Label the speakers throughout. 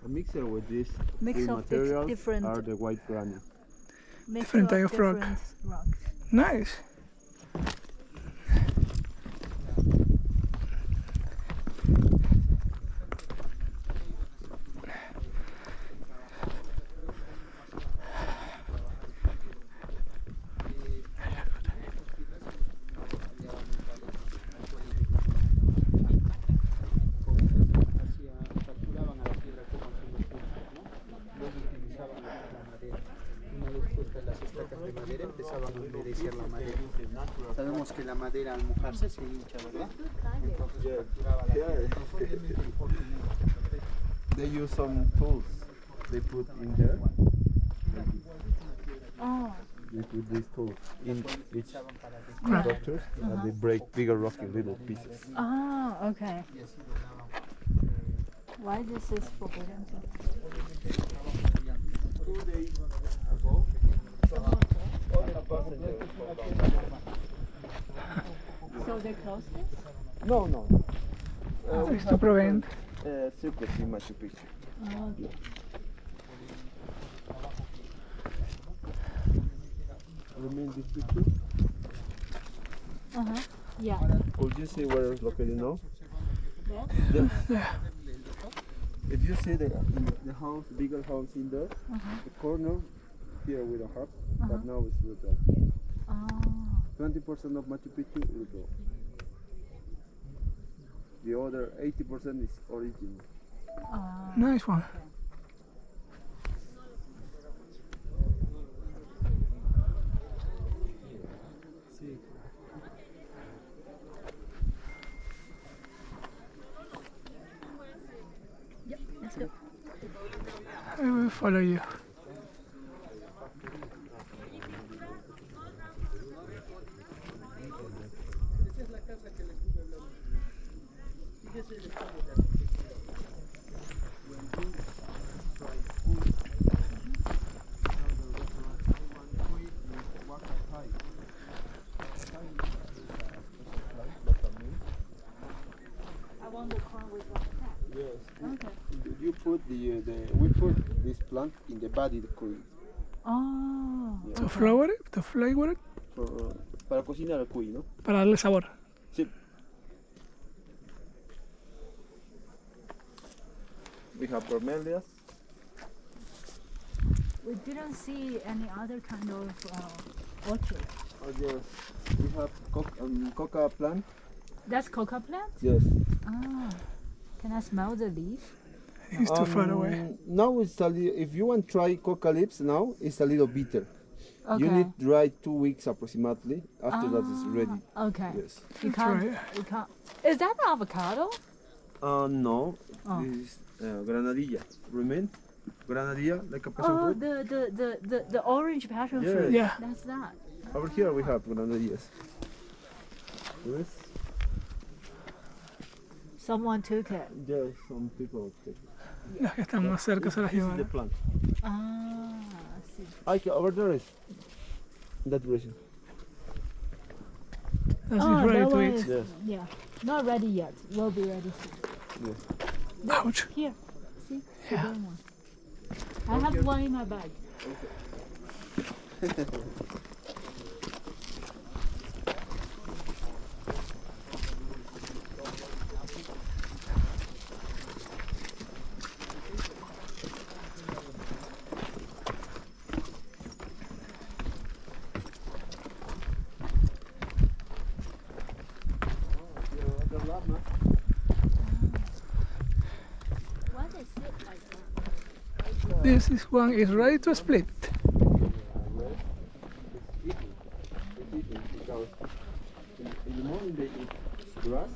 Speaker 1: A mixer with these
Speaker 2: Mix
Speaker 1: three
Speaker 2: of
Speaker 1: materials
Speaker 2: different
Speaker 1: are the white granite.
Speaker 3: Different type of rock.
Speaker 2: Rocks.
Speaker 3: Nice.
Speaker 4: Sabemos que la madera al mojarse se hincha, ¿verdad?
Speaker 1: They use some tools they put in there.
Speaker 2: Oh.
Speaker 1: They put these tools in each structure and they break bigger rock in little pieces.
Speaker 2: Ah, okay. Why this is forbidden?
Speaker 1: 2 days ago, all the passengers from down.
Speaker 2: So they closed this?
Speaker 1: No, no.
Speaker 3: It's to prevent.
Speaker 1: Circuits in MachuPichu.
Speaker 2: Oh, okay.
Speaker 1: Remain this picture.
Speaker 2: Uh-huh. Yeah.
Speaker 1: Could you see where it's located now?
Speaker 2: There?
Speaker 1: Yes. If you see the house, bigger house in there, the corner here we don't have, but now it's will go.
Speaker 2: Oh.
Speaker 1: 20% of Machu Picchu will go. The other 80% is original.
Speaker 3: Nice one.
Speaker 2: Yep, let's go.
Speaker 3: I will follow you.
Speaker 2: I want the corn with one pack.
Speaker 1: Yes.
Speaker 2: Okay.
Speaker 1: You put we put this plant in the body of the cuy.
Speaker 2: Oh.
Speaker 3: To flavor it,
Speaker 1: Para cocinar el cuy, ¿no?
Speaker 3: para darle sabor.
Speaker 1: Sí. We have bromelias.
Speaker 2: We didn't see any other kind of orchard.
Speaker 1: Oh, yes. We have coca plant.
Speaker 2: That's coca plant?
Speaker 1: Yes.
Speaker 2: Ah. Can I smell the leaf?
Speaker 3: It's too far away.
Speaker 1: Now it's a little, if you want to try coca leaves now, it's a little bitter.
Speaker 2: Okay.
Speaker 1: You need dry 2 weeks approximately. After that it's ready.
Speaker 2: Okay.
Speaker 1: Yes.
Speaker 2: You can't. You can't. Is that avocado?
Speaker 1: No.
Speaker 2: Oh.
Speaker 1: This is granadilla. Remain? Granadilla, like a passion
Speaker 2: Oh,
Speaker 1: fruit.
Speaker 2: the orange passion
Speaker 1: Yes.
Speaker 2: fruit.
Speaker 3: Yeah.
Speaker 2: That's that.
Speaker 1: Over here we have granadillas. Yes.
Speaker 2: Someone took it.
Speaker 1: Yes, some people take it.
Speaker 3: Las que están más cerca se las
Speaker 1: This is the
Speaker 3: llevan.
Speaker 1: plant.
Speaker 2: Ah, I see.
Speaker 1: Okay, over there is in that direction.
Speaker 3: That's
Speaker 2: Oh,
Speaker 3: ready
Speaker 2: that
Speaker 3: to
Speaker 2: one
Speaker 3: eat.
Speaker 2: is,
Speaker 1: Yes.
Speaker 2: yeah. Not ready yet. Will be ready soon.
Speaker 1: Yes.
Speaker 3: Ouch.
Speaker 2: Here. See? The
Speaker 3: Yeah.
Speaker 2: green one. I have one in my bag. What is it like that?
Speaker 3: This is one is ready to split.
Speaker 1: It's eating because in the morning they eat grass,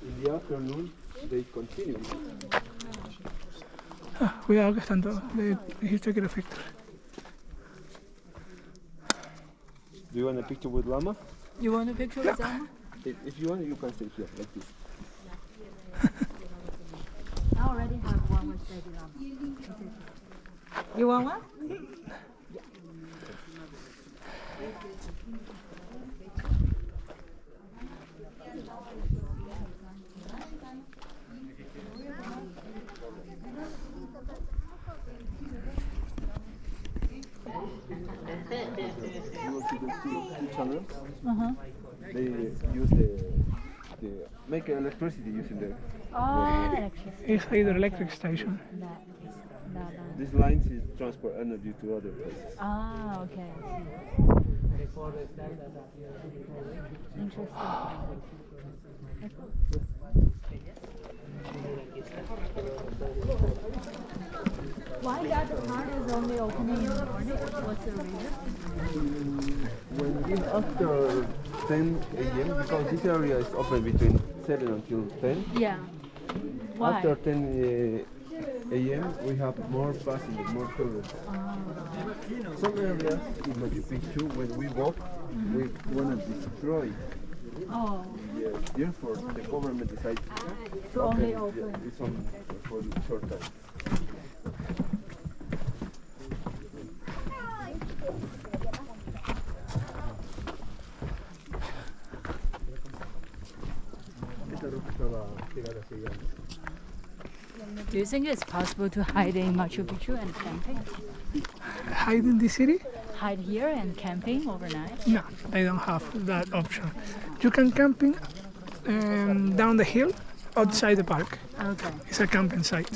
Speaker 1: in the afternoon they continue eating.
Speaker 3: Ah, cuidado que están todos. Dijiste que era factory.
Speaker 1: Do you want a picture with llama?
Speaker 2: You want a picture with Selma?
Speaker 1: If you want, you can stay here like this.
Speaker 2: I already have one with baby llama. You want one?
Speaker 1: channels.
Speaker 2: Uh-huh.
Speaker 1: They use the make electricity using the.
Speaker 2: Oh, electricity.
Speaker 3: It's hydroelectric station.
Speaker 2: That is that.
Speaker 1: These lines is transport energy to other places.
Speaker 2: Ah, okay. I see. Interesting. Why that part is only opening in the morning? What's the reason?
Speaker 1: When it's after 10 a.m. because this area is open between 7 until 10.
Speaker 2: Yeah. Why?
Speaker 1: After 10 a.m. we have more passengers, more tourists. Some areas in Machu Picchu, when we walk, we want to destroy.
Speaker 2: Oh,
Speaker 1: Yes, therefore the government decides
Speaker 2: to only
Speaker 1: yeah,
Speaker 2: open.
Speaker 1: it's only for a short time.
Speaker 2: Do you think it's possible to hide in Machu Picchu and camping?
Speaker 3: Hide in the city?
Speaker 2: Hide here and camping overnight?
Speaker 3: No, they don't have that option. You can camping down the hill outside the park.
Speaker 2: Okay.
Speaker 3: It's a camping site.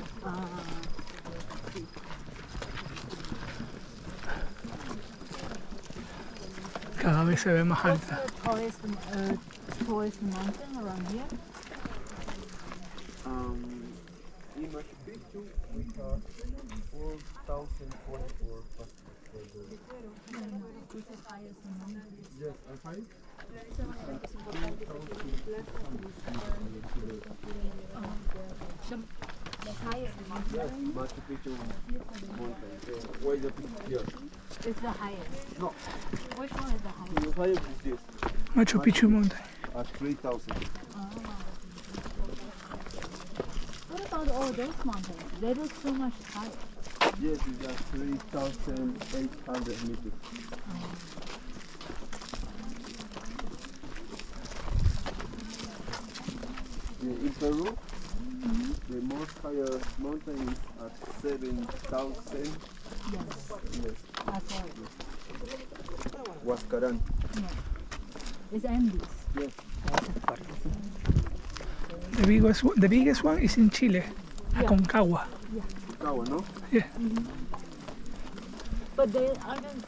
Speaker 3: Cada vez se ve más
Speaker 2: What's
Speaker 3: alta.
Speaker 2: the tallest mountain around here?
Speaker 1: In Machu Picchu we have 4,044
Speaker 2: Which is highest mountain?
Speaker 1: Yes, and high?
Speaker 2: The highest mountain
Speaker 1: Machu Picchu mountain. Way up here.
Speaker 2: is the highest.
Speaker 1: No,
Speaker 2: Which one is the highest?
Speaker 1: the highest is this,
Speaker 3: Machu Picchu mountain.
Speaker 1: at 3,000.
Speaker 2: What about all those mountains? They look so much higher.
Speaker 1: Yes, it's at 3,800 meters. In Peru, the most higher mountain is at 7,000.
Speaker 2: Yes,
Speaker 1: Yes,
Speaker 2: that's all.
Speaker 1: Huascarán.
Speaker 2: It's Andes.
Speaker 1: Yes.
Speaker 3: The biggest one is in Chile,
Speaker 2: Yeah.
Speaker 3: Aconcagua.
Speaker 1: Kawa, no?
Speaker 3: Yeah.
Speaker 2: But they aren't.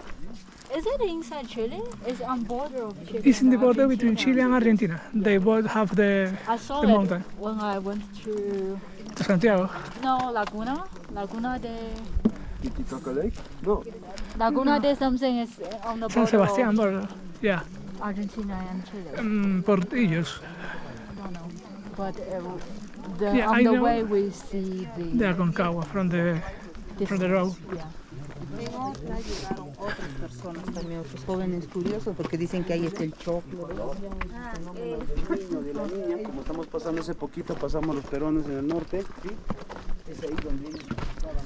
Speaker 2: Is it inside Chile? It's on border of Chile.
Speaker 3: It's in the
Speaker 2: and
Speaker 3: border between
Speaker 2: Argentina.
Speaker 3: Chile and Argentina. They both have the
Speaker 2: I saw
Speaker 3: the
Speaker 2: it
Speaker 3: mountain.
Speaker 2: when I went to
Speaker 3: Santiago.
Speaker 2: Laguna de
Speaker 1: Titicaca Lake? No.
Speaker 2: Laguna de something is on the
Speaker 3: San
Speaker 2: border
Speaker 3: Sebastián
Speaker 2: of
Speaker 3: border. Yeah.
Speaker 2: Argentina and Chile.
Speaker 3: Portillos.
Speaker 2: I don't know, but
Speaker 3: Yeah,
Speaker 2: on
Speaker 3: I
Speaker 2: the
Speaker 3: know.
Speaker 2: way we see
Speaker 3: The
Speaker 2: the
Speaker 3: Aconcagua from the road.
Speaker 2: yeah.
Speaker 5: Ya llegaron otras personas también, otros jóvenes curiosos, porque dicen que ahí está el choclo.
Speaker 4: Del niño, de la niña, como estamos pasando ese poquito, pasamos los perones en el norte, ¿sí? Es ahí donde ellos estaban.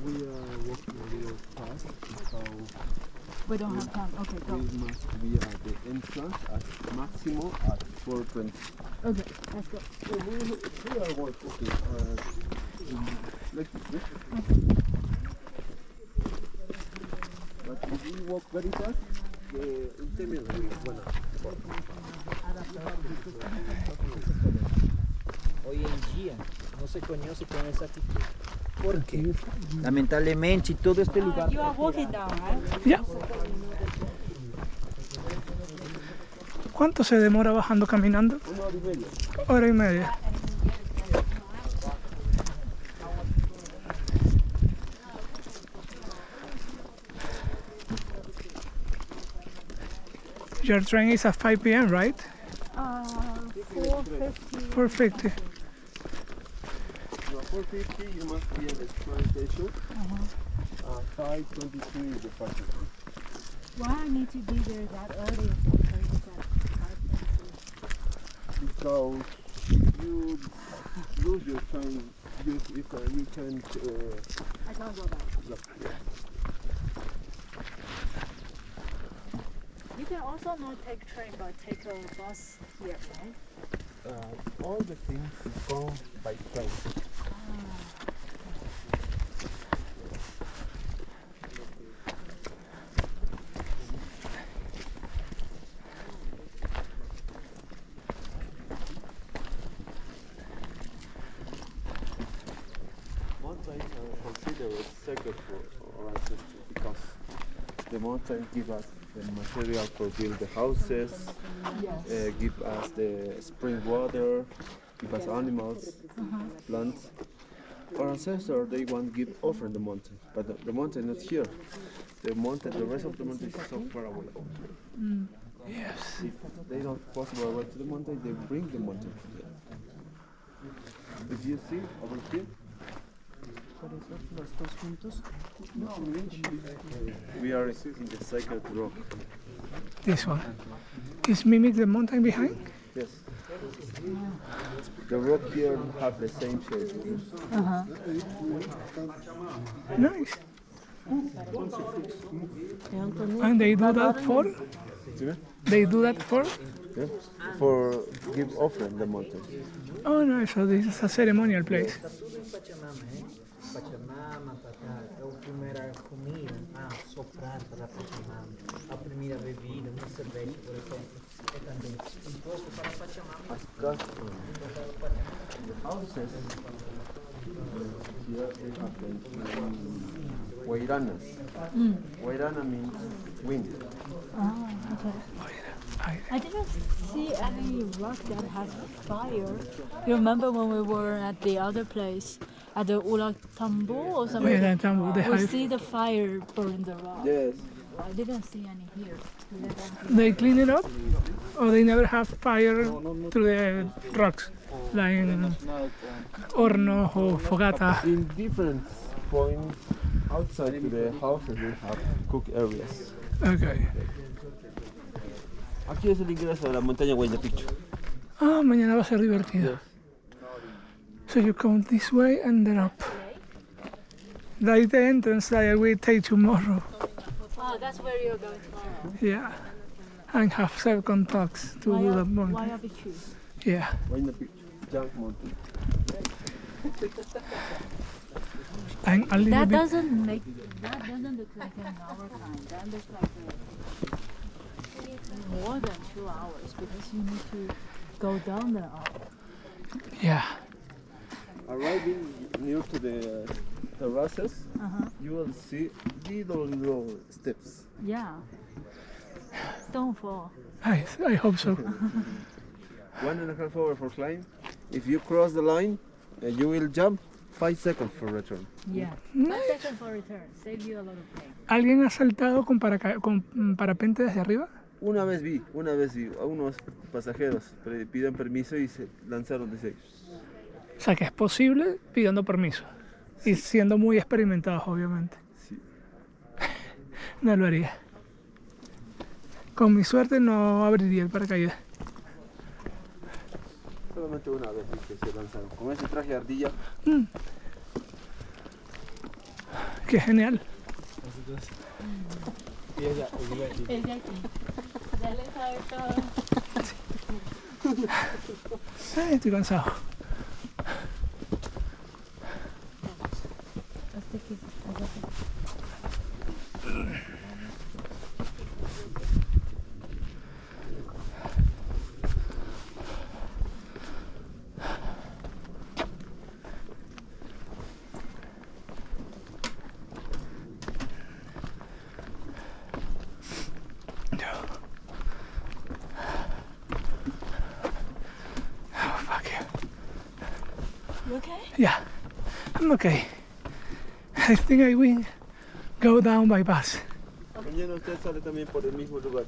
Speaker 1: We are walking a little fast because
Speaker 2: We don't have time. Okay, go.
Speaker 1: we must be at the entrance at maximum at 4:20.
Speaker 2: Okay, let's go.
Speaker 1: We are walking. Like this. But if we walk very fast, in 10 minutes we wanna.
Speaker 6: Hoy en día no se conoce con esa actitud. Porque lamentablemente todo este lugar
Speaker 2: You are walking down, right?
Speaker 3: Ya. ¿Cuánto se demora bajando caminando?
Speaker 1: 1 hora y media.
Speaker 3: Hora y media. Your train is at 5 p.m., right?
Speaker 2: 4:50.
Speaker 3: 4:50.
Speaker 1: No, 4:50 you must be at the train station. 5:23 is the parking time.
Speaker 2: Why I need to be there that early?
Speaker 1: Because you lose your time. You can.
Speaker 2: I can't go back.
Speaker 1: Yeah.
Speaker 2: also not take train, but take a bus here, right?
Speaker 1: All the things go by train. Mountains are considered sacred for our ancestors because the mountains give us the material for build the houses, give us the spring water, give us animals, plants. Our ancestors, they want to give offer the mountain, but the mountain is not here. The mountain, the rest of the mountain is so far away.
Speaker 3: Yes.
Speaker 1: If they don't possible away to the mountain, they bring the mountain to them. If you see over here, we are in the sacred rock.
Speaker 3: This one. Is mimic the mountain behind?
Speaker 1: Yes. The rock here have the same shape.
Speaker 3: Nice. And they do that for? They do that for?
Speaker 1: Yeah. For give offering the mountain.
Speaker 3: Oh no, so this is a ceremonial place.
Speaker 6: Pachamama, é a primeira comida, soprar para Pachamama, a primeira bebida, uma cerveja, por exemplo, é também imposto para Pachamama.
Speaker 1: The houses here they have the Wairanas. Wairana means wind.
Speaker 2: Oh, okay. I didn't see any rock that has fire. You remember when we were at the other place, at the Ulatambo or something?
Speaker 3: Yeah, Tambo, they
Speaker 2: We
Speaker 3: have.
Speaker 2: see the fire burn the rock.
Speaker 1: Yes.
Speaker 2: I didn't see any here.
Speaker 3: They clean it up, or they never have fire through the rocks, like in horno or fogata.
Speaker 1: In different points outside to the houses we have cook areas.
Speaker 3: Okay.
Speaker 1: Aquí es el ingreso de la montaña MachuPichu.
Speaker 3: Ah, mañana va a ser divertido. So you come this way and then up. That is the entrance that we take tomorrow.
Speaker 2: Oh, that's where you're going tomorrow.
Speaker 3: Yeah. And have second talks to do the mountain.
Speaker 2: MachuPichu.
Speaker 3: Yeah.
Speaker 1: MachuPichu, Junk Mountain.
Speaker 3: And a little
Speaker 2: That
Speaker 3: bit.
Speaker 2: doesn't look like an hour time. That looks like more than 2 hours because you need to go down the hour.
Speaker 3: Yeah.
Speaker 1: Arriving near to the terraces, you will see little steps.
Speaker 2: Yeah. Don't fall.
Speaker 3: I hope so.
Speaker 1: 1.5 hours for climb. If you cross the line, you will jump 5 seconds for return.
Speaker 2: Yeah. 5 seconds for return. Save you a lot of pain.
Speaker 3: ¿Alguien ha saltado con parapente desde arriba?
Speaker 1: Una vez vi a unos pasajeros piden permiso y se lanzaron desde ahí.
Speaker 3: O sea que es posible pidiendo permiso. Y siendo muy experimentados, obviamente.
Speaker 1: Sí.
Speaker 3: No lo haría. Con mi suerte no abriría el paracaídas.
Speaker 1: Solamente una vez vi que se lanzaron. Con ese traje de ardilla.
Speaker 3: Qué genial.
Speaker 2: Ella aquí. Ya le sabe todo.
Speaker 3: Ay, estoy cansado.
Speaker 2: You okay?
Speaker 3: Yeah, I'm okay. I think I will go down by bus.
Speaker 1: Mañana usted sale también por el mismo lugar.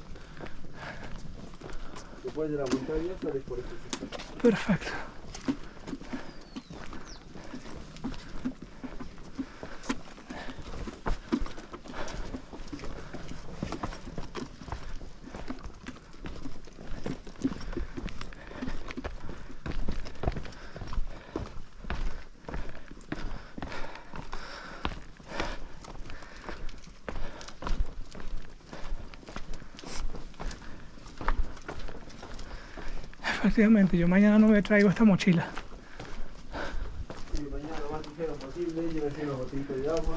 Speaker 1: Después de la montaña sale por este sitio.
Speaker 3: Perfecto. Efectivamente, yo mañana no me traigo esta mochila.
Speaker 1: Y mañana lo más ligero posible, llévese una botellita de agua.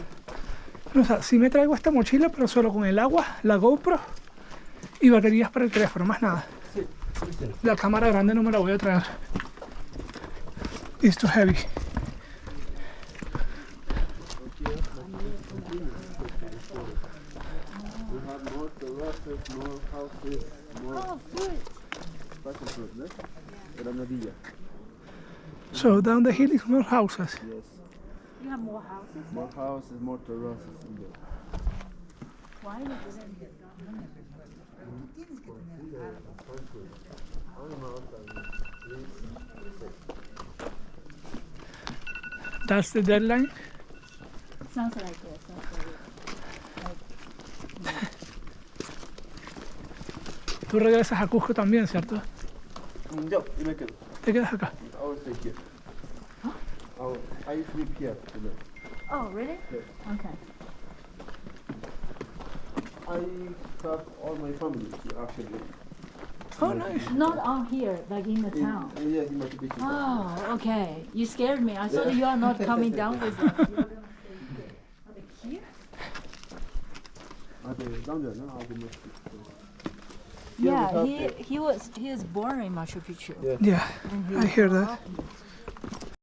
Speaker 3: O sea, sí me traigo esta mochila, pero solo con el agua, la GoPro y baterías para el teléfono, más nada. La cámara grande no me la voy a traer. It's too heavy.
Speaker 1: We have more terraces, more houses, more passion fruit, ¿no? Granadilla.
Speaker 3: So down the hill is more houses.
Speaker 1: Yes.
Speaker 2: You have more houses?
Speaker 1: More houses, more terraces in there.
Speaker 2: Why?
Speaker 3: That's the deadline.
Speaker 2: Sounds like it.
Speaker 3: Tú regresas a Cusco también, ¿cierto?
Speaker 1: Yo me quedo.
Speaker 3: Te quedas acá.
Speaker 1: I will stay here. I sleep here today.
Speaker 2: Oh, really?
Speaker 1: Yes.
Speaker 2: Okay.
Speaker 1: I have all my family here, actually.
Speaker 3: Oh, nice.
Speaker 2: Not on here, like in the town.
Speaker 1: Yes, in MachuPichu.
Speaker 2: Oh, okay. You scared me. I thought you are not coming down with us. Here?
Speaker 1: Down there, no? I'll be MachuPichu.
Speaker 2: Yeah, he is born in Machu Picchu.
Speaker 1: Yeah.
Speaker 3: Yeah,
Speaker 2: And he
Speaker 3: I hear that.